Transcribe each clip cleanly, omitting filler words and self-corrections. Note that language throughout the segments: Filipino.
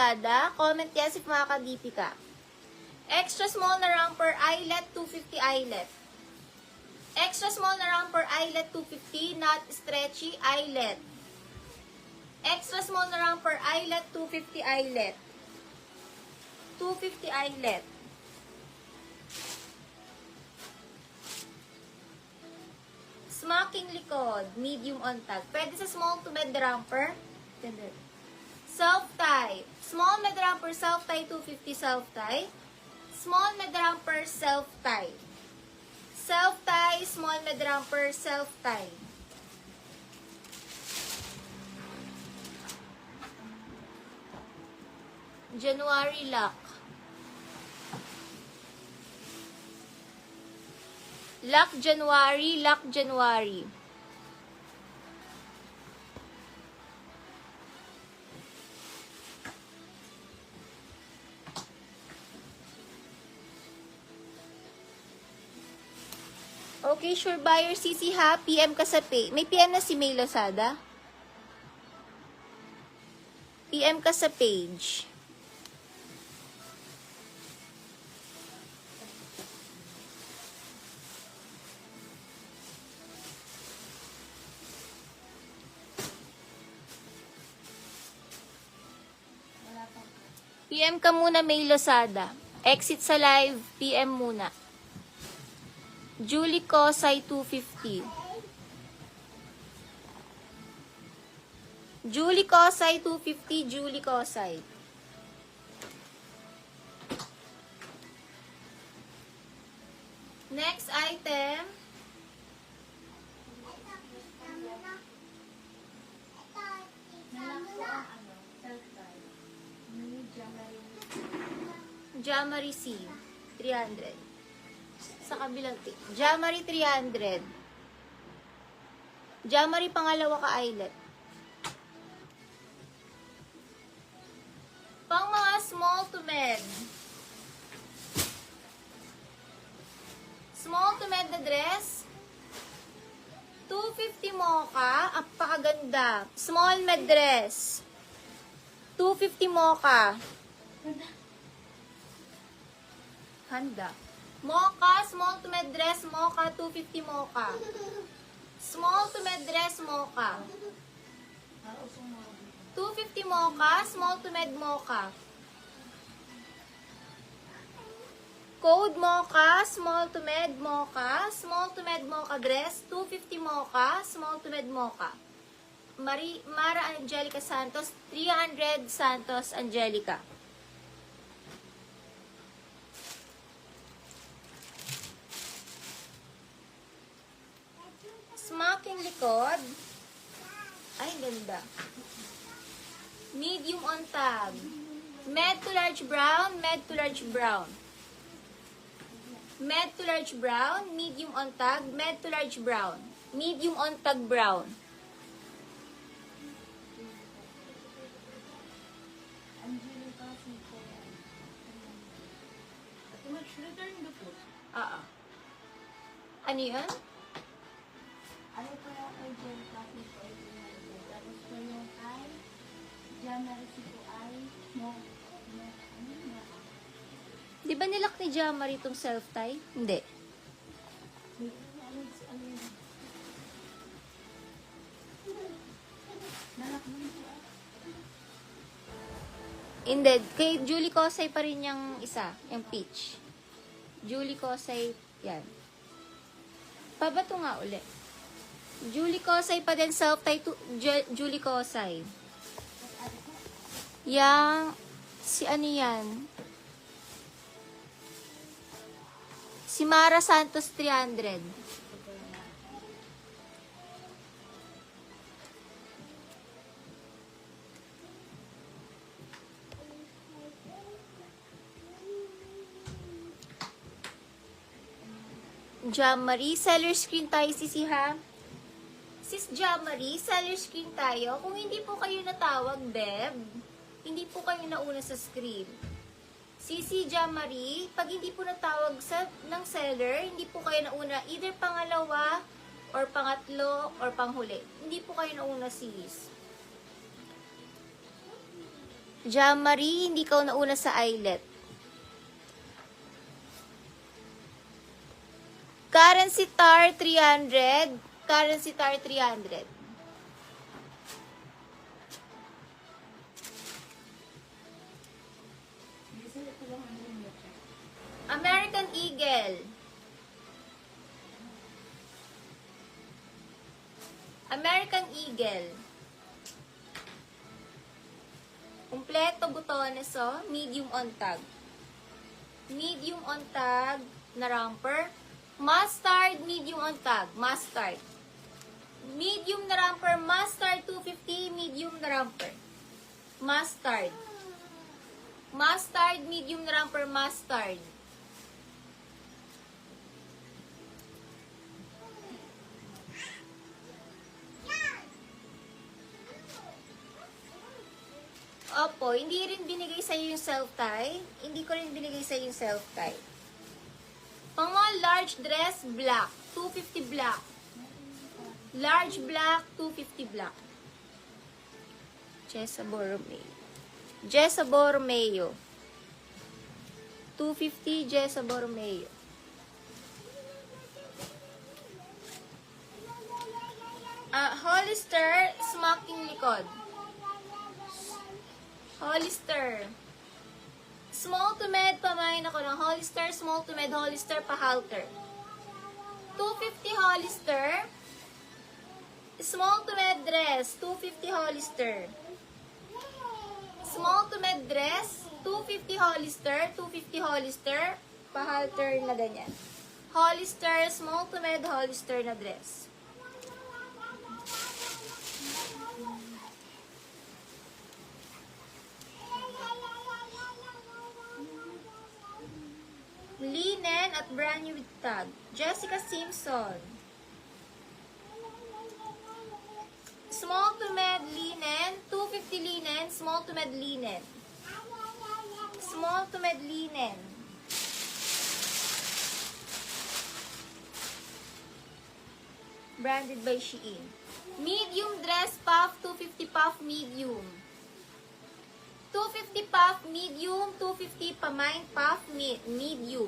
Lazada? Comment yes if makaka-DP ka. Extra small na romper eyelet, 250 eyelet. Extra small na romper eyelet, 250, not stretchy eyelet. Extra small na romper eyelet, 250 eyelet. 250 eyelet. Smocking likod, medium on tag. Pwede sa small to mid romper. Self-tie. Small mid romper, self-tie, 250 self-tie. Small mid romper, self-tie. Self-tie, small mid romper, self-tie. January lock. Lock January, lock January. Okay, sure buyer CC ha. PM ka sa page. May PM na si May Lazada. PM ka sa page. PM ka muna, May Lazada. Exit sa live, PM muna. Julie Kosay, 250. Julie Kosay, 250. Julie Kosay. Next item. Jamari C, 300. Sa kabilang tip. Jamari 300. Jamari pangalawa ka eyelet. Pang mga small to med. Small to med na dress. 250 mocha. Apakaganda. Small med dress. 250 mocha. Handa. Mocha, small to med dress, mocha, 250 mocha. Small to med dress, mocha. 250 mocha, small to med mocha. Code mocha, small to med mocha, small to med mocha dress, 250 mocha, small to med mocha. Mara Angelica Santos, 300 Santos Angelica. Smocking likod. Ay, ganda. Medium on tag. Med to large brown, med to large brown. Med to large brown, medium on tag, med to large brown. Medium on tag brown. Ano yun? Ano po yung urgent traffic po ito? Tapos po yung ay, January po ay, Di ba nilak ni Jamari itong self-tie? Hindi. Hindi. Kay Julie Kosay pa rin yung isa. Yung peach. Julie Kosay, yan. Pabato nga ulit. Julie Kosay pa din self-tie to Julie Kosay. Yang, si ano yan? Si Mara Santos 300. Jamari, seller screen tayo sisi ha. Sis Jamari, seller screen tayo. Kung hindi po kayo natawag, Beb, hindi po kayo nauna sa screen. Sisi Jamari, pag hindi po natawag ng seller, hindi po kayo nauna, either pangalawa, or pangatlo, or panghuli. Hindi po kayo nauna, sis. Jamari, hindi ka nauna sa eyelet. Karen Sitar, 300. Karen Sitar, 300. American Eagle. American Eagle. Kompleto butones, oh. Medium on tag. Medium on tag na romper. Mustard, medium on tag. Mustard. Medium na romper. Mustard, 250. Medium na romper. Mustard. Mustard, medium na romper. Mustard. Opo, hindi rin binigay sa'yo yung self-tie. Hindi ko rin binigay sa'yo yung self-tie. Pang mga large dress, black. 250 black. Large black, 250 black. Jessa Borromeo. Jessa Borromeo. 250 Jessa Borromeo. Hollister, smocking likod. Hollister. Small to med, pamain ako ng Hollister, small to med, Hollister, pa-halter. 250 Hollister. Small to med dress, 250 Hollister. Small to med dress, 250 Hollister, 250 Hollister, pa-halter na ganyan. Hollister, small to med, Hollister na dress. Linen at brand new with tag. Jessica Simpson. Small to med linen. 250 linen. Small to med linen. Small to med linen. Branded by Shein. Medium dress puff. 250 puff medium. 250 puff medium, 250 pamain puff medium.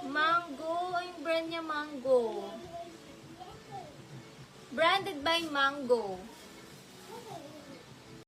Mango, yung brand niya Mango. Branded by Mango.